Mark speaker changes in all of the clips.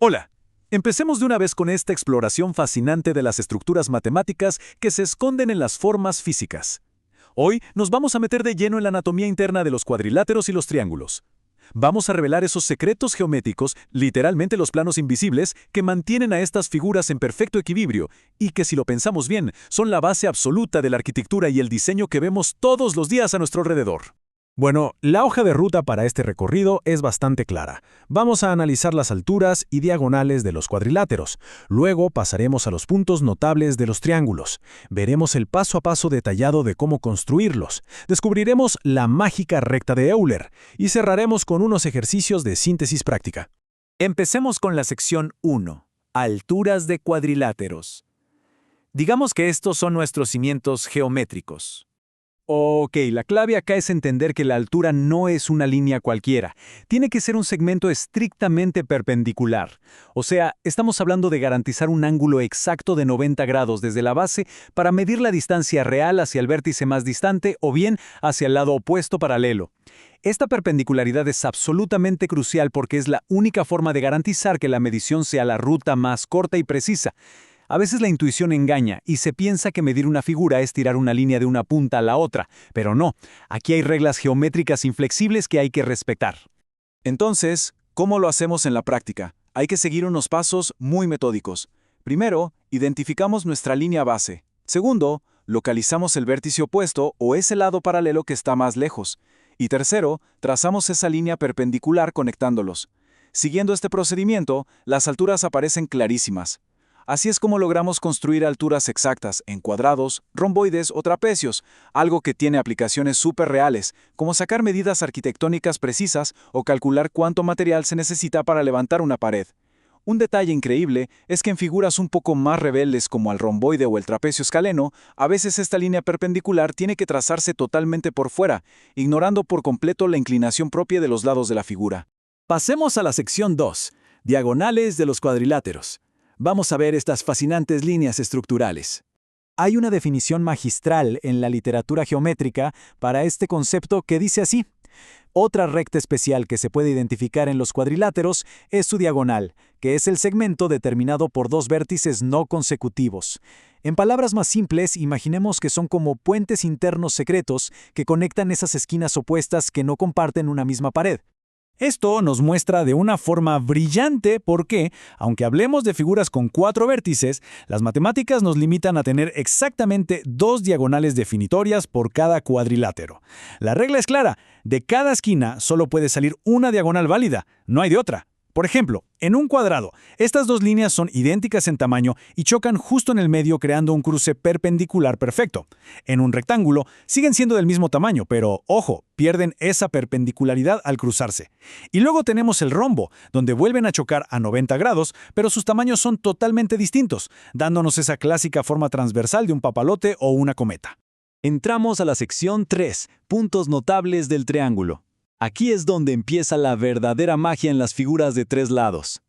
Speaker 1: Hola, empecemos de una vez con esta exploración fascinante de las estructuras matemáticas que se esconden en las formas físicas. Hoy nos vamos a meter de lleno en la anatomía interna de los cuadriláteros y los triángulos. Vamos a revelar esos secretos geométricos, literalmente los planos invisibles, que mantienen a estas figuras en perfecto equilibrio y que, si lo pensamos bien, son la base absoluta de la arquitectura y el diseño que vemos todos los días a nuestro alrededor.
Speaker 2: Bueno, la hoja de ruta para este recorrido es bastante clara. Vamos a analizar las alturas y diagonales de los cuadriláteros. Luego pasaremos a los puntos notables de los triángulos. Veremos el paso a paso detallado de cómo construirlos. Descubriremos la mágica recta de Euler y cerraremos con unos ejercicios de síntesis práctica.
Speaker 1: Empecemos con la sección 1, alturas de cuadriláteros. Digamos que estos son nuestros cimientos geométricos. Ok, la clave acá es entender que la altura no es una línea cualquiera. Tiene que ser un segmento estrictamente perpendicular. O sea, estamos hablando de garantizar un ángulo exacto de 90 grados desde la base para medir la distancia real hacia el vértice más distante o bien hacia el lado opuesto paralelo. Esta perpendicularidad es absolutamente crucial porque es la única forma de garantizar que la medición sea la ruta más corta y precisa. A veces la intuición engaña y se piensa que medir una figura es tirar una línea de una punta a la otra, pero no, aquí hay reglas geométricas inflexibles que hay que respetar.
Speaker 3: Entonces, ¿cómo lo hacemos en la práctica? Hay que seguir unos pasos muy metódicos. Primero, identificamos nuestra línea base. Segundo, localizamos el vértice opuesto o ese lado paralelo que está más lejos. Y tercero, trazamos esa línea perpendicular conectándolos. Siguiendo este procedimiento, las alturas aparecen clarísimas. Así es como logramos construir alturas exactas en cuadrados, romboides o trapecios, algo que tiene aplicaciones súper reales, como sacar medidas arquitectónicas precisas o calcular cuánto material se necesita para levantar una pared. Un detalle increíble es que en figuras un poco más rebeldes como el romboide o el trapecio escaleno, a veces esta línea perpendicular tiene que trazarse totalmente por fuera, ignorando por completo la inclinación propia de los lados de la figura.
Speaker 1: Pasemos a la sección 2, diagonales de los cuadriláteros. Vamos a ver estas fascinantes líneas estructurales. Hay una definición magistral en la literatura geométrica para este concepto que dice así: otra recta especial que se puede identificar en los cuadriláteros es su diagonal, que es el segmento determinado por dos vértices no consecutivos. En palabras más simples, imaginemos que son como puentes internos secretos que conectan esas esquinas opuestas que no comparten una misma pared. Esto nos muestra de una forma brillante por qué, aunque hablemos de figuras con 4 vértices, las matemáticas nos limitan a tener exactamente 2 diagonales definitorias por cada cuadrilátero. La regla es clara: de cada esquina solo puede salir una diagonal válida, no hay de otra. Por ejemplo, en un cuadrado, estas dos líneas son idénticas en tamaño y chocan justo en el medio creando un cruce perpendicular perfecto. En un rectángulo, siguen siendo del mismo tamaño, pero, ojo, pierden esa perpendicularidad al cruzarse. Y luego tenemos el rombo, donde vuelven a chocar a 90 grados, pero sus tamaños son totalmente distintos, dándonos esa clásica forma transversal de un papalote o una cometa.
Speaker 4: Entramos a la sección 3, puntos notables del triángulo. Aquí es donde empieza la verdadera magia en las figuras de 3 lados.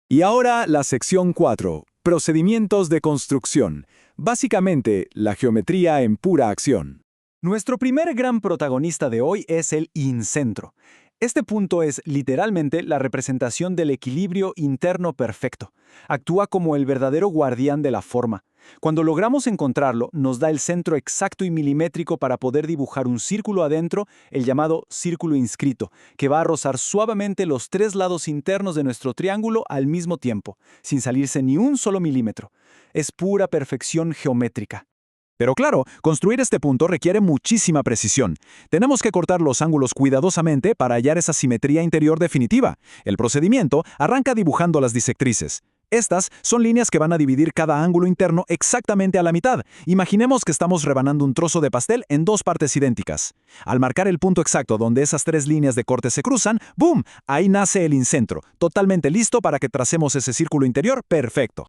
Speaker 1: Y ahora la sección 4, procedimientos de construcción. Básicamente, la geometría en pura acción. Nuestro primer gran protagonista de hoy es el incentro. Este punto es literalmente la representación del equilibrio interno perfecto. Actúa como el verdadero guardián de la forma. Cuando logramos encontrarlo, nos da el centro exacto y milimétrico para poder dibujar un círculo adentro, el llamado círculo inscrito, que va a rozar suavemente los 3 lados internos de nuestro triángulo al mismo tiempo, sin salirse ni un solo milímetro. Es pura perfección geométrica. Pero claro, construir este punto requiere muchísima precisión. Tenemos que cortar los ángulos cuidadosamente para hallar esa simetría interior definitiva. El procedimiento arranca dibujando las disectrices. Estas son líneas que van a dividir cada ángulo interno exactamente a la mitad. Imaginemos que estamos rebanando un trozo de pastel en 2 partes idénticas. Al marcar el punto exacto donde esas 3 líneas de corte se cruzan, ¡boom!, ahí nace el incentro, totalmente listo para que tracemos ese círculo interior perfecto.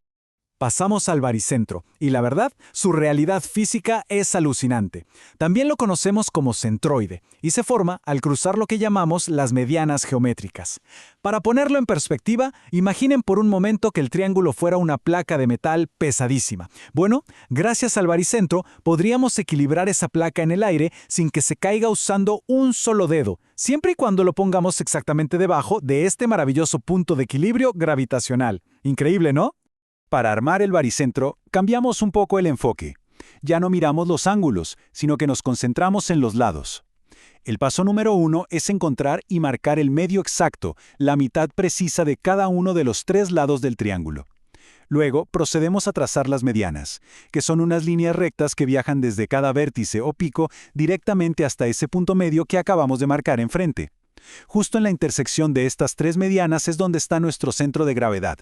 Speaker 1: Pasamos al baricentro, y la verdad, su realidad física es alucinante. También lo conocemos como centroide, y se forma al cruzar lo que llamamos las medianas geométricas. Para ponerlo en perspectiva, imaginen por un momento que el triángulo fuera una placa de metal pesadísima. Bueno, gracias al baricentro podríamos equilibrar esa placa en el aire sin que se caiga usando un solo dedo, siempre y cuando lo pongamos exactamente debajo de este maravilloso punto de equilibrio gravitacional. Increíble, ¿no?
Speaker 2: Para armar el baricentro, cambiamos un poco el enfoque. Ya no miramos los ángulos, sino que nos concentramos en los lados. El paso número 1 es encontrar y marcar el medio exacto, la mitad precisa de cada uno de los 3 lados del triángulo. Luego, procedemos a trazar las medianas, que son unas líneas rectas que viajan desde cada vértice o pico directamente hasta ese punto medio que acabamos de marcar enfrente. Justo en la intersección de estas 3 medianas es donde está nuestro centro de gravedad.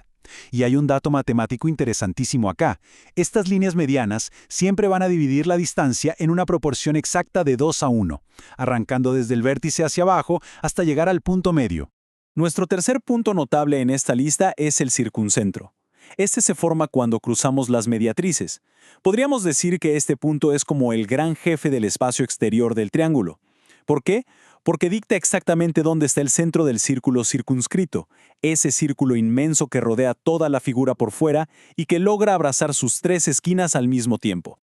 Speaker 2: Y hay un dato matemático interesantísimo acá. Estas líneas medianas siempre van a dividir la distancia en una proporción exacta de 2:1, arrancando desde el vértice hacia abajo hasta llegar al punto medio.
Speaker 4: Nuestro tercer punto notable en esta lista es el circuncentro. Este se forma cuando cruzamos las mediatrices. Podríamos decir que este punto es como el gran jefe del espacio exterior del triángulo. ¿Por qué? Porque dicta exactamente dónde está el centro del círculo circunscrito, ese círculo inmenso que rodea toda la figura por fuera y que logra abrazar sus 3 esquinas al mismo tiempo.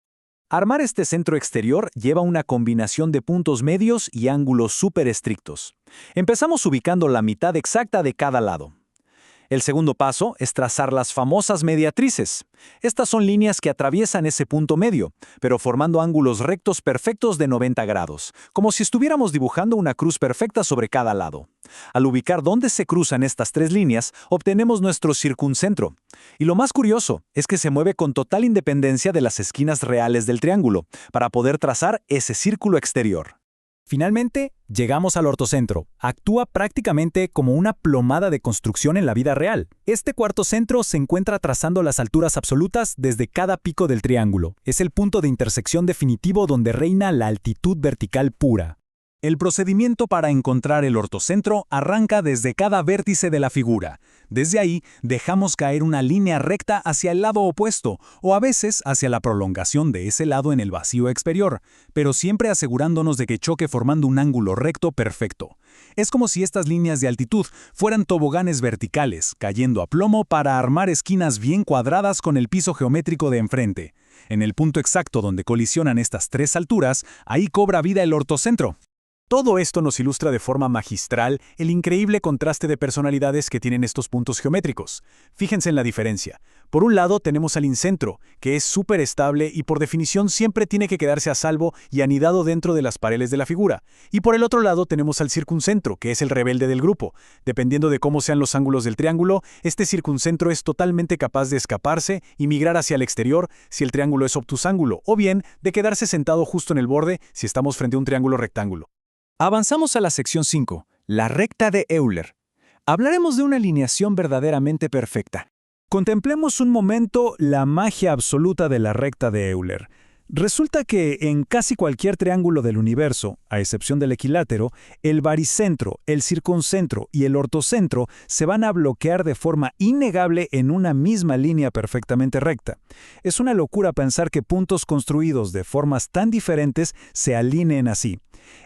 Speaker 1: Armar este centro exterior lleva una combinación de puntos medios y ángulos súper estrictos. Empezamos ubicando la mitad exacta de cada lado. El segundo paso es trazar las famosas mediatrices. Estas son líneas que atraviesan ese punto medio, pero formando ángulos rectos perfectos de 90 grados, como si estuviéramos dibujando una cruz perfecta sobre cada lado. Al ubicar dónde se cruzan estas 3 líneas, obtenemos nuestro circuncentro. Y lo más curioso es que se mueve con total independencia de las esquinas reales del triángulo, para poder trazar ese círculo exterior. Finalmente, llegamos al ortocentro. Actúa prácticamente como una plomada de construcción en la vida real. Este cuarto centro se encuentra trazando las alturas absolutas desde cada pico del triángulo. Es el punto de intersección definitivo donde reina la altitud vertical pura. El procedimiento para encontrar el ortocentro arranca desde cada vértice de la figura. Desde ahí, dejamos caer una línea recta hacia el lado opuesto, o a veces hacia la prolongación de ese lado en el vacío exterior, pero siempre asegurándonos de que choque formando un ángulo recto perfecto. Es como si estas líneas de altitud fueran toboganes verticales, cayendo a plomo para armar esquinas bien cuadradas con el piso geométrico de enfrente. En el punto exacto donde colisionan estas 3 alturas, ahí cobra vida el ortocentro. Todo esto nos ilustra de forma magistral el increíble contraste de personalidades que tienen estos puntos geométricos. Fíjense en la diferencia. Por un lado tenemos al incentro, que es súper estable y por definición siempre tiene que quedarse a salvo y anidado dentro de las paredes de la figura. Y por el otro lado tenemos al circuncentro, que es el rebelde del grupo. Dependiendo de cómo sean los ángulos del triángulo, este circuncentro es totalmente capaz de escaparse y migrar hacia el exterior si el triángulo es obtusángulo, o bien de quedarse sentado justo en el borde si estamos frente a un triángulo rectángulo. Avanzamos a la sección 5, la recta de Euler. Hablaremos de una alineación verdaderamente perfecta. Contemplemos un momento la magia absoluta de la recta de Euler. Resulta que en casi cualquier triángulo del universo, a excepción del equilátero, el baricentro, el circuncentro y el ortocentro se van a bloquear de forma innegable en una misma línea perfectamente recta. Es una locura pensar que puntos construidos de formas tan diferentes se alineen así.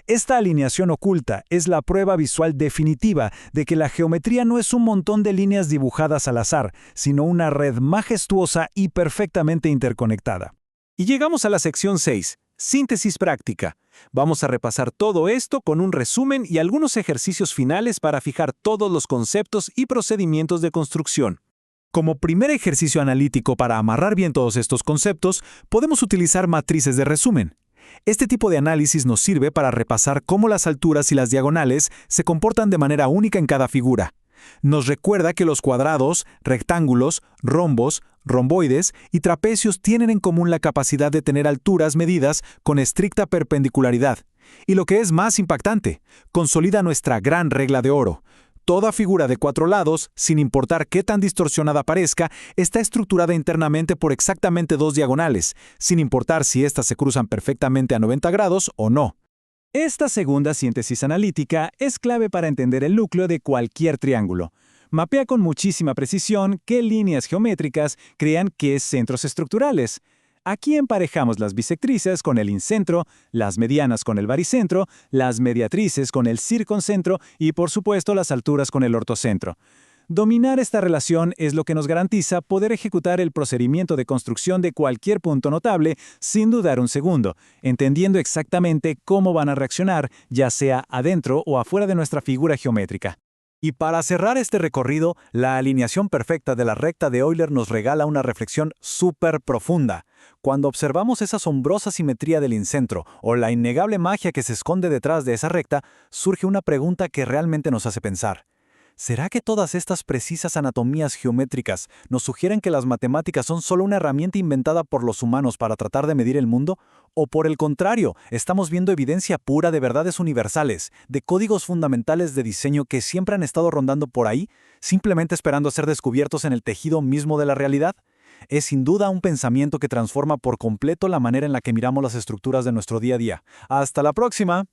Speaker 1: Esta alineación oculta es la prueba visual definitiva de que la geometría no es un montón de líneas dibujadas al azar, sino una red majestuosa y perfectamente interconectada. Y llegamos a la sección 6, síntesis práctica. Vamos a repasar todo esto con un resumen y algunos ejercicios finales para fijar todos los conceptos y procedimientos de construcción. Como primer ejercicio analítico para amarrar bien todos estos conceptos, podemos utilizar matrices de resumen. Este tipo de análisis nos sirve para repasar cómo las alturas y las diagonales se comportan de manera única en cada figura. Nos recuerda que los cuadrados, rectángulos, rombos, romboides y trapecios tienen en común la capacidad de tener alturas medidas con estricta perpendicularidad. Y lo que es más impactante, consolida nuestra gran regla de oro. Toda figura de 4 lados, sin importar qué tan distorsionada parezca, está estructurada internamente por exactamente 2 diagonales, sin importar si éstas se cruzan perfectamente a 90 grados o no. Esta segunda síntesis analítica es clave para entender el núcleo de cualquier triángulo. Mapea con muchísima precisión qué líneas geométricas crean qué centros estructurales. Aquí emparejamos las bisectrices con el incentro, las medianas con el baricentro, las mediatrices con el circuncentro y, por supuesto, las alturas con el ortocentro. Dominar esta relación es lo que nos garantiza poder ejecutar el procedimiento de construcción de cualquier punto notable sin dudar un segundo, entendiendo exactamente cómo van a reaccionar, ya sea adentro o afuera de nuestra figura geométrica.
Speaker 2: Y para cerrar este recorrido, la alineación perfecta de la recta de Euler nos regala una reflexión súper profunda. Cuando observamos esa asombrosa simetría del incentro o la innegable magia que se esconde detrás de esa recta, surge una pregunta que realmente nos hace pensar. ¿Será que todas estas precisas anatomías geométricas nos sugieren que las matemáticas son solo una herramienta inventada por los humanos para tratar de medir el mundo? ¿O por el contrario, estamos viendo evidencia pura de verdades universales, de códigos fundamentales de diseño que siempre han estado rondando por ahí, simplemente esperando ser descubiertos en el tejido mismo de la realidad? Es sin duda un pensamiento que transforma por completo la manera en la que miramos las estructuras de nuestro día a día. ¡Hasta la próxima!